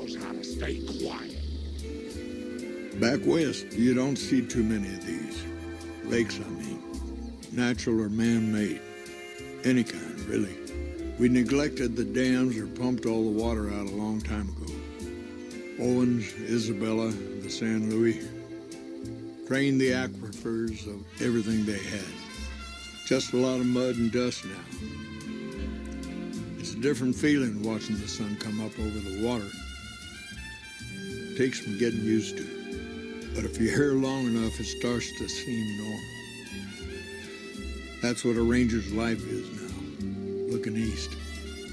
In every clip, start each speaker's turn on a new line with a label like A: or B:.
A: knows how to stay quiet.
B: Back west, you don't see too many of these. Lakes, I mean. Natural or man-made. Any kind, really. We neglected the dams or pumped all the water out a long time ago. Owens, Isabella, the San Luis. Drained the aquifers of everything they had. Just a lot of mud and dust now. It's a different feeling watching the sun come up over the water. Takes some getting used to. But if you're here long enough, it starts to seem normal. That's what a ranger's life is now, looking east.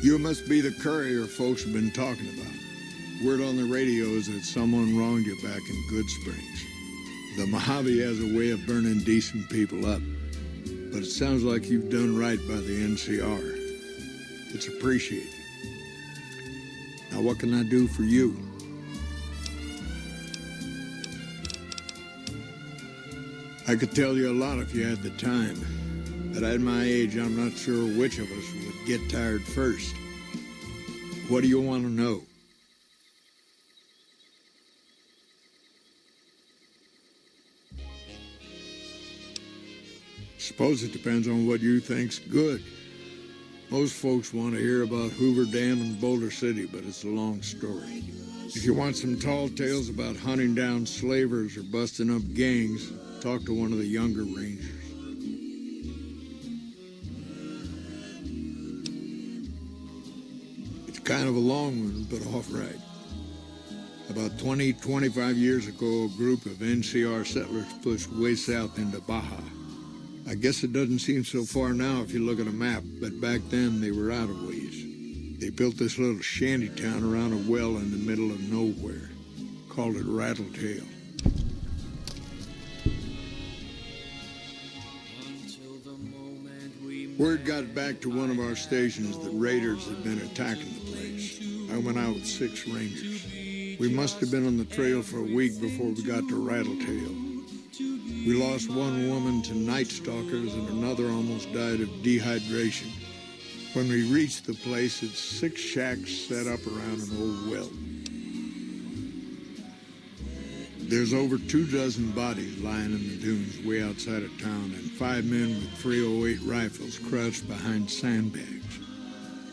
B: You must be the courier folks have been talking about. Word on the radio is that someone wronged you back in Good Springs. The Mojave has a way of burning decent people up. But it sounds like you've done right by the NCR. It's appreciated. Now, what can I do for you? I could tell you a lot if you had the time. But at my age, I'm not sure which of us would get tired first. What do you want to know? Suppose it depends on what you think's good. Most folks want to hear about Hoover Dam and Boulder City, but it's a long story. If you want some tall tales about hunting down slavers or busting up gangs, talk to one of the younger rangers. It's kind of a long one, but all right. About 25 years ago, a group of NCR settlers pushed way south into Baja. I guess it doesn't seem so far now if you look at a map, but back then they were out of ways. They built this little shanty town around a well in the middle of nowhere. Called it Rattletail. Word got back to one of our stations that raiders had been attacking the place. I went out with 6 rangers. We must have been on the trail for a week before we got to Rattletail. We lost one woman to night stalkers and another almost died of dehydration. When we reached the place, it's 6 shacks set up around an old well. There's over 24 bodies lying in the dunes way outside of town and 5 men with .308 rifles crouched behind sandbags.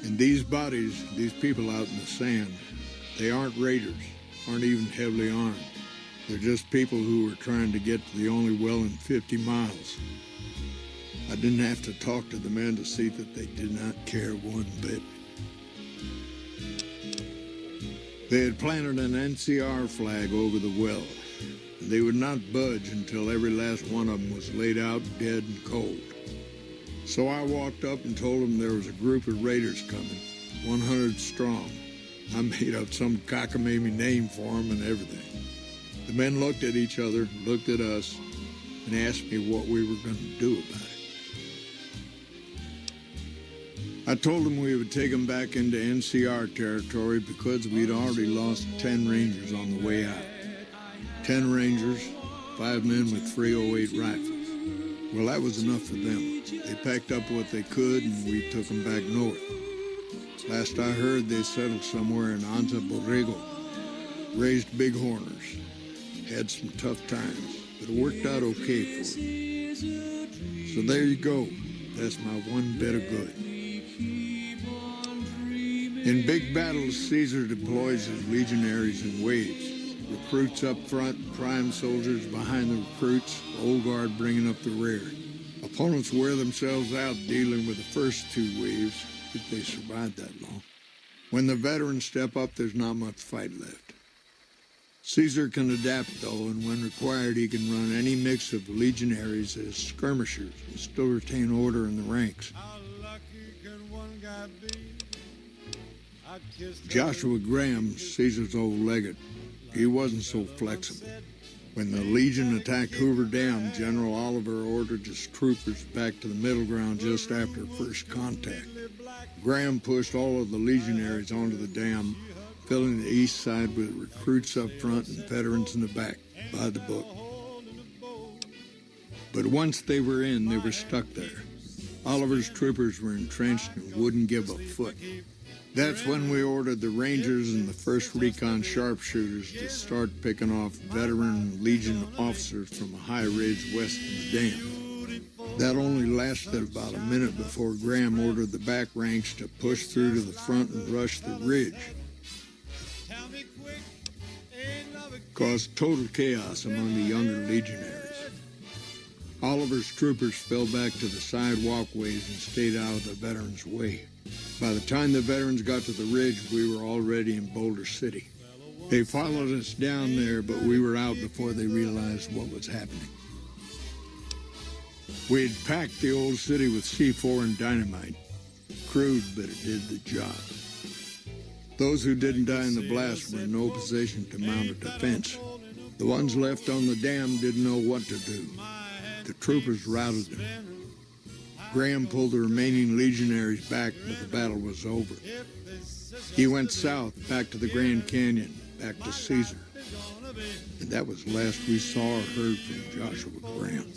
B: And these bodies, these people out in the sand, they aren't raiders, aren't even heavily armed. They're just people who were trying to get to the only well in 50 miles. I didn't have to talk to the men to see that they did not care one bit. They had planted an NCR flag over the well, and they would not budge until every last one of them was laid out dead and cold. So I walked up and told them there was a group of raiders coming, 100 strong. I made up some cockamamie name for them and everything. The men looked at each other, looked at us, and asked me what we were going to do about it. I told them we would take them back into NCR territory because we'd already lost 10 Rangers on the way out. 10 Rangers, 5 men with .308 rifles. Well, that was enough for them. They packed up what they could, and we took them back north. Last I heard, they settled somewhere in Anza Borrego. Raised bighorners. Had some tough times, but it worked out okay for them. So there you go. That's my one bit of good. In big battles, Caesar deploys his legionaries in waves. Recruits up front, prime soldiers behind the recruits, old guard bringing up the rear. Opponents wear themselves out dealing with the first 2 waves, if they survive that long. When the veterans step up, there's not much fight left. Caesar can adapt, though, and when required, he can run any mix of legionaries as skirmishers and still retain order in the ranks. Joshua Graham, Caesar's old legate, he wasn't so flexible. When the Legion attacked Hoover Dam, General Oliver ordered his troopers back to the middle ground just after first contact. Graham pushed all of the legionaries onto the dam, filling the east side with recruits up front and veterans in the back, by the book. But once they were in, they were stuck there. Oliver's troopers were entrenched and wouldn't give a foot. That's when we ordered the Rangers and the 1st Recon sharpshooters to start picking off veteran Legion officers from a high ridge west of the dam. That only lasted about a minute before Graham ordered the back ranks to push through to the front and rush the ridge. Caused total chaos among the younger legionaries. Oliver's troopers fell back to the side walkways and stayed out of the veterans' way. By the time the veterans got to the ridge, we were already in Boulder City. They followed us down there, but we were out before they realized what was happening. We had packed the old city with C4 and dynamite. Crude, but it did the job. Those who didn't die in the blast were in no position to mount a defense. The ones left on the dam didn't know what to do. The troopers routed them. Graham pulled the remaining legionaries back, but the battle was over. He went south, back to the Grand Canyon, back to Caesar. And that was the last we saw or heard from Joshua Graham.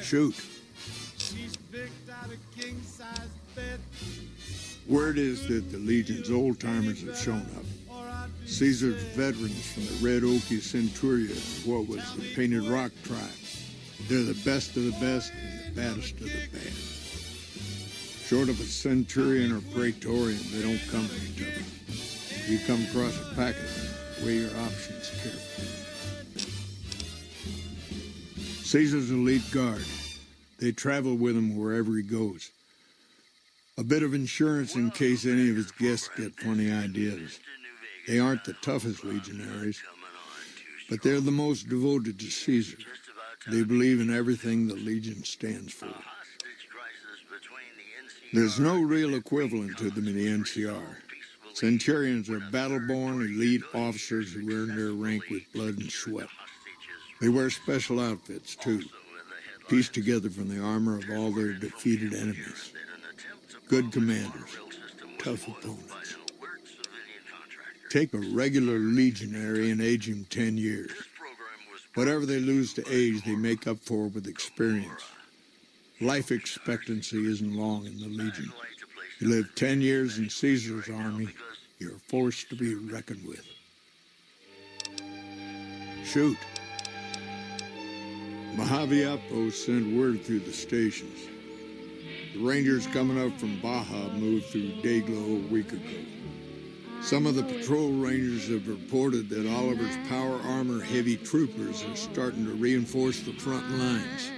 B: Shoot. Word is that the Legion's old-timers have shown up. Caesar's veterans from the Red Okie Centuria, what was the Painted Rock tribe. They're the best of the best and the baddest of the bad. Short of a Centurion or Praetorian, they don't come to each other. If you come across a pack of them, weigh your options carefully. Caesar's elite guard. They travel with him wherever he goes. A bit of insurance in case any of his guests get funny ideas. They aren't the toughest legionaries, but they're the most devoted to Caesar. They believe in everything the Legion stands for. There's no real equivalent to them in the NCR. Centurions are battle-born elite officers who earn their rank with blood and sweat. They wear special outfits, too, pieced together from the armor of all their defeated enemies. Good commanders, tough opponents. Take a regular legionary and age him 10 years. Whatever they lose to age, they make up for with experience. Life expectancy isn't long in the Legion. You live 10 years in Caesar's army, you're a force to be reckoned with. Shoot. Mojave Outpost sent word through the stations. The Rangers coming up from Baja moved through Dayglow a week ago. Some of the patrol rangers have reported that Oliver's power armor heavy troopers are starting to reinforce the front lines.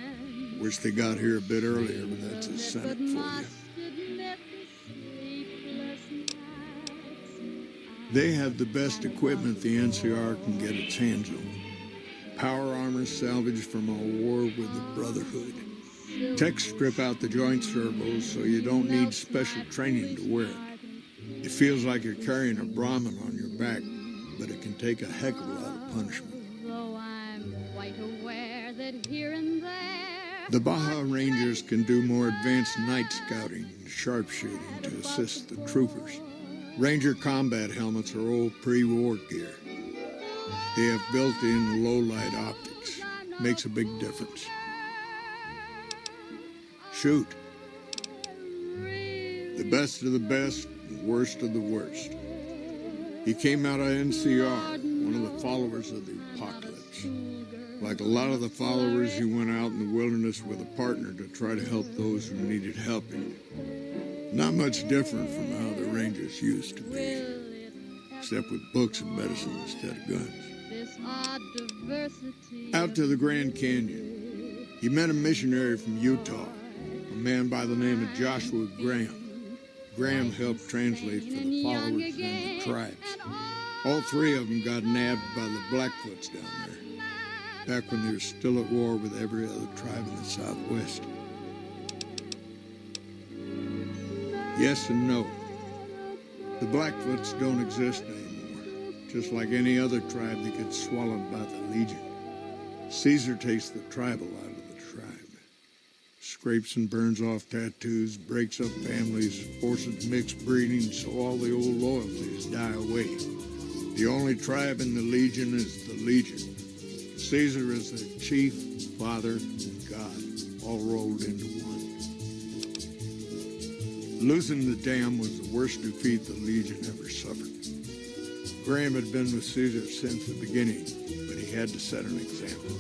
B: Wish they got here a bit earlier, but that's a Senate for you. They have the best equipment the NCR can get its hands on. Power armor salvaged from a war with the Brotherhood. Techs strip out the joint servos so you don't need special training to wear it. It feels like you're carrying a Brahmin on your back, but it can take a heck of a lot of punishment. The Baja Rangers can do more advanced night scouting and sharpshooting to assist the troopers. Ranger combat helmets are old pre-war gear. They have built-in low-light optics. Makes a big difference. Shoot. The best of the best, and worst of the worst. He came out of NCR, one of the followers of the apocalypse. Like a lot of the followers, he went out in the wilderness with a partner to try to help those who needed helping. Not much different from how the Rangers used to be, except with books and medicine instead of guns. Out to the Grand Canyon, he met a missionary from Utah, a man by the name of Joshua Graham. Graham helped translate for the followers and the tribes. All three of them got nabbed by the Blackfoots down there, back when they were still at war with every other tribe in the Southwest. Yes and no. The Blackfoots don't exist anymore, just like any other tribe that gets swallowed by the Legion. Caesar takes the tribal out of the tribe. Scrapes and burns off tattoos, breaks up families, forces mixed breeding so all the old loyalties die away. The only tribe in the Legion is the Legion. Caesar is the chief, father, and God, all rolled into one. Losing the dam was the worst defeat the Legion ever suffered. Graham had been with Caesar since the beginning, but he had to set an example.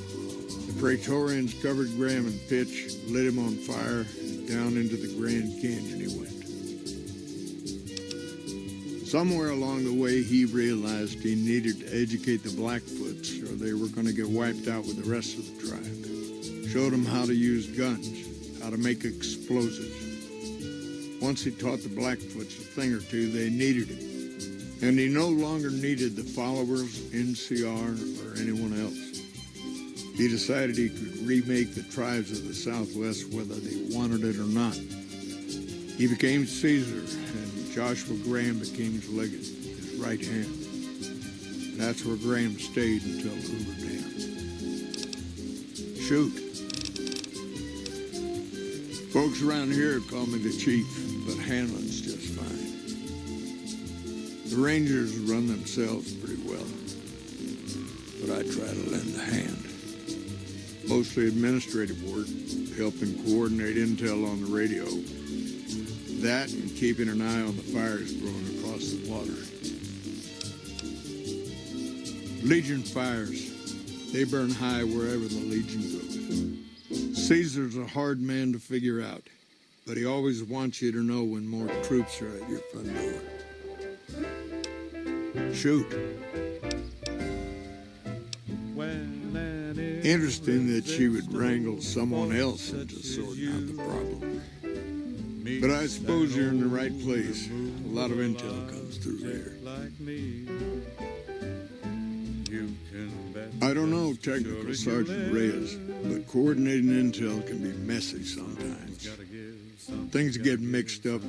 B: The Praetorians covered Graham in pitch, lit him on fire, and down into the Grand Canyon he went. Somewhere along the way, he realized he needed to educate the Blackfoots or they were going to get wiped out with the rest of the tribe. Showed them how to use guns, how to make explosives. Once he taught the Blackfoots a thing or two, they needed him. And he no longer needed the followers, NCR, or anyone else. He decided he could remake the tribes of the Southwest whether they wanted it or not. He became Caesar, and Joshua Graham became his legate, his right hand. And that's where Graham stayed until the Hoover Dam. Shoot. Folks around here call me the chief, but Hanlon's just fine. The Rangers run themselves pretty well, but I try to lend a hand. Mostly administrative work, helping coordinate intel on the radio. That and keeping an eye on the fires growing across the water. Legion fires, they burn high wherever the Legion goes. Caesar's a hard man to figure out, but he always wants you to know when more troops are at your front door. Shoot. Interesting that she would wrangle someone else into sorting out the problem. But I suppose you're in the right place. A lot of intel comes through there. I don't know Technical Sergeant Reyes, but coordinating intel can be messy sometimes. Things get mixed up,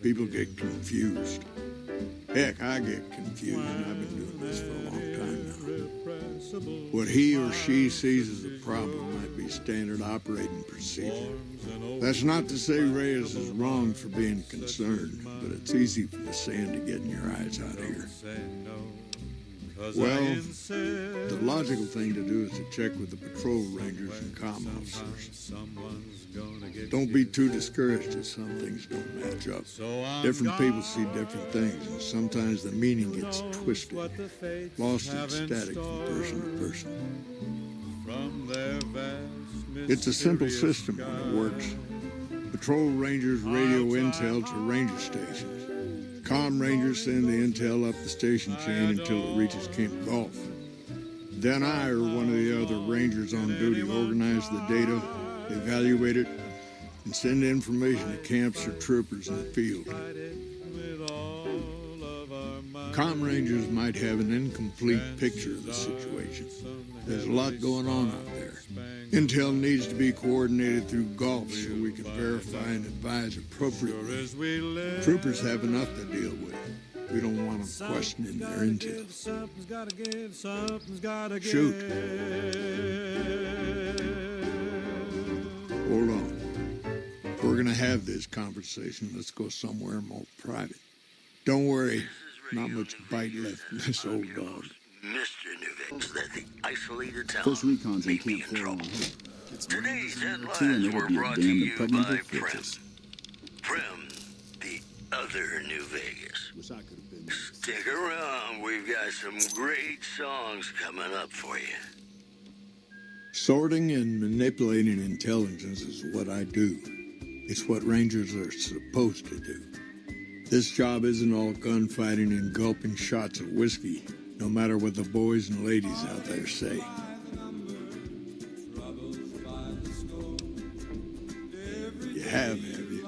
B: people get confused. Heck, I get confused, and I've been doing this for a long time now. What he or she sees as a problem might be standard operating procedure. That's not to say Reyes is wrong for being concerned, but it's easy for the sand to get in your eyes out here. Well, the logical thing to do is to check with the patrol rangers and comm officers. Don't be too discouraged if some things don't match up. Different people see different things, and sometimes the meaning gets twisted, lost in static from person to person. It's a simple system when it works. Patrol rangers radio intel to ranger stations. Comm rangers send the intel up the station chain until it reaches Camp Gulf. Then I or one of the other rangers on duty organize the data, evaluate it, and send information to camps or troopers in the field. Comm rangers might have an incomplete picture of the situation. There's a lot going on out there. Intel needs to be coordinated through Gulf so we can verify and advise appropriately. Troopers have enough to deal with. We don't want them questioning their intel. Shoot. Hold on. If we're going to have this conversation, let's go somewhere more private. Don't worry, not much bite left in this old dog.
A: Mr. Nuvix, that the isolated town
C: First recon's in
A: may be
C: Camp
A: in trouble.
C: It's
A: Today's
C: and
A: headlines were
C: it'll be a
A: brought to
C: damn
A: you
C: impregnable
A: by
C: fortress.
A: Prem, the other New Vegas.
C: Wish I could have been there.
A: Stick around, we've got some great songs coming up for you.
B: Sorting and manipulating intelligence is what I do. It's what Rangers are supposed to do. This job isn't all gunfighting and gulping shots of whiskey, no matter what the boys and ladies out there say. You have you?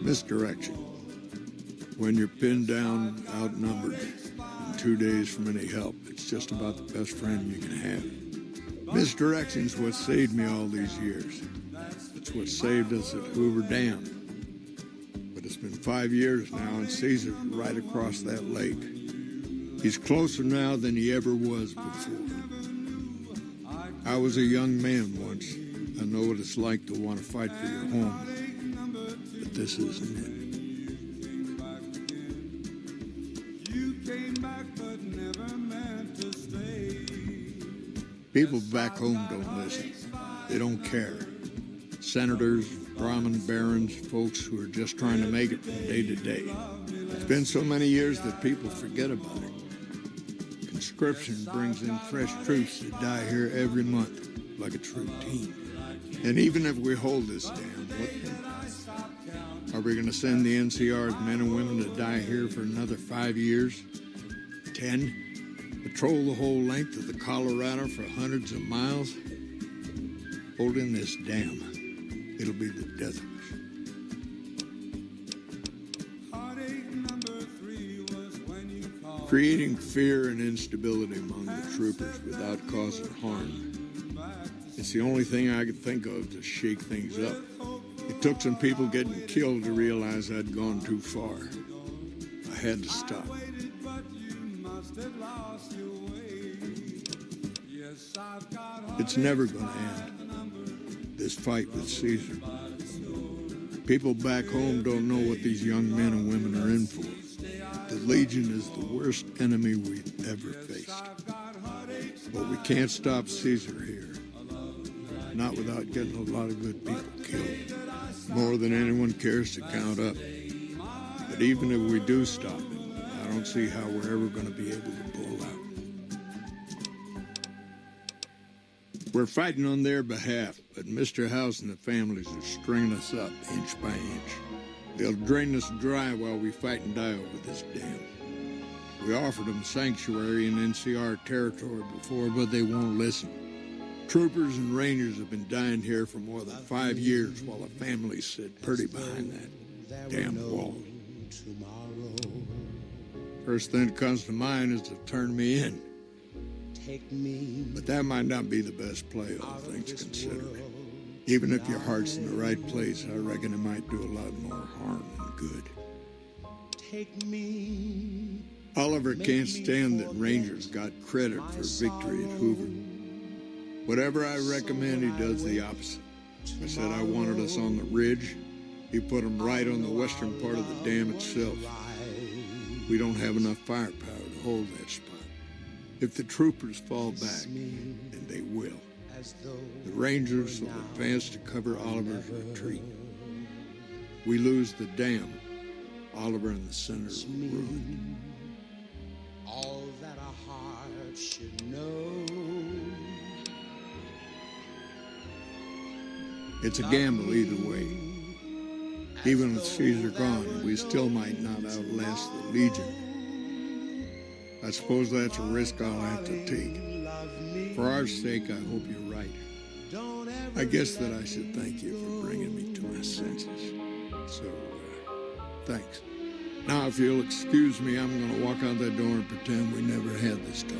B: Misdirection. When you're pinned down, outnumbered, and 2 days from any help, it's just about the best friend you can have. Misdirection's what saved me all these years. It's what saved us at Hoover Dam. But it's been 5 years now, and Caesar's right across that lake. He's closer now than he ever was before. I was a young man once. I know what it's like to want to fight for your home. But this isn't it. People back home don't listen. They don't care. Senators, brahmin barons, folks who are just trying to make it from day to day. It's been so many years that people forget about it. Conscription brings in fresh troops that die here every month, like it's routine. And even if we hold this dam, what then? Are we going to send the NCR's men and women to die here for another 5 years? 10? Patrol the whole length of the Colorado for hundreds of miles? Holding this dam, it'll be the death of us. Creating fear and instability among the troopers without causing harm. It's the only thing I could think of to shake things up. It took some people getting killed to realize I'd gone too far. I had to stop. It's never going to end, this fight with Caesar. People back home don't know what these young men and women are in for. The Legion is the worst enemy we've ever faced. But we can't stop Caesar here. Not without getting a lot of good people killed. More than anyone cares to count up. But even if we do stop him, I don't see how we're ever going to be able to pull out. We're fighting on their behalf, but Mr. House and the families are stringing us up inch by inch. They'll drain us dry while we fight and die over this dam. We offered them sanctuary in NCR territory before, but they won't listen. Troopers and Rangers have been dying here for more than 5 years while the families sit pretty behind that damn wall. First thing that comes to mind is to turn me in. But that might not be the best play, all things considered. Even if your heart's in the right place, I reckon it might do a lot more harm than good. Oliver can't stand that Rangers got credit for victory at Hoover. Whatever I recommend, he does the opposite. I said I wanted us on the ridge. He put them right on the western part of the dam itself. We don't have enough firepower to hold that spot. If the troopers fall back, and they will, the Rangers will advance to cover Oliver's retreat. We lose the dam. Oliver in the center is ruined. All that a heart should know. It's a gamble either way. Even with Caesar gone, we still might not outlast the Legion. I suppose that's a risk I'll have to take. For our sake, I hope you're right. I guess that I should thank you for bringing me to my senses. So, thanks. Now, if you'll excuse me, I'm going to walk out that door and pretend we never had this talk.